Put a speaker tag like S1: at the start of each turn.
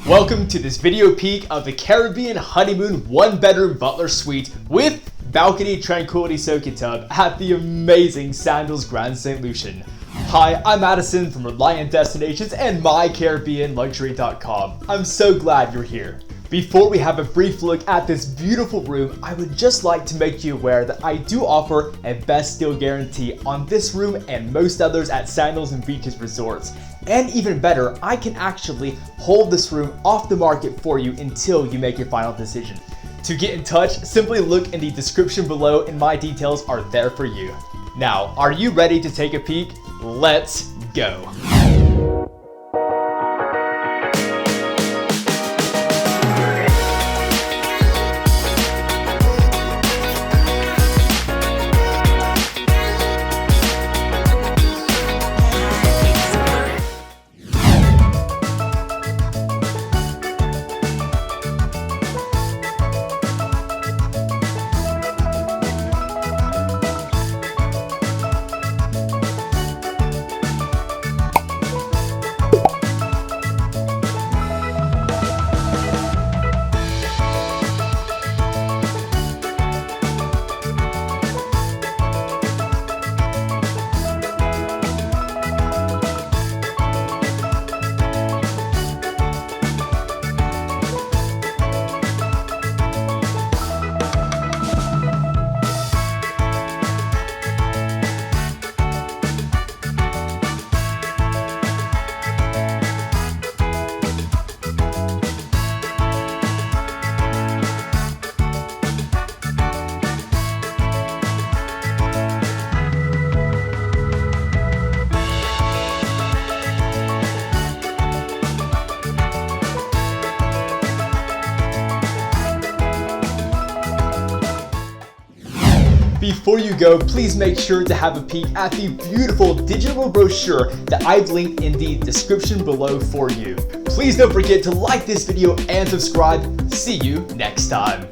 S1: Welcome to this video peek of the Caribbean Honeymoon 1-bedroom Butler suite with balcony Tranquility Soaking Tub at the amazing Sandals Grande St. Lucian. Hi, I'm Madison from Reliant Destinations and MyCaribbeanLuxury.com. I'm so glad you're here. Before we have a brief look at this beautiful room, I would just like to make you aware that I do offer a best deal guarantee on this room and most others at Sandals and Beaches resorts. And even better, I can actually hold this room off the market for you until you make your final decision. To get in touch, simply look in the description below and my details are there for you. Now, are you ready to take a peek? Let's go. Before you go, please make sure to have a peek at the beautiful digital brochure that I've linked in the description below for you. Please don't forget to like this video and subscribe. See you next time.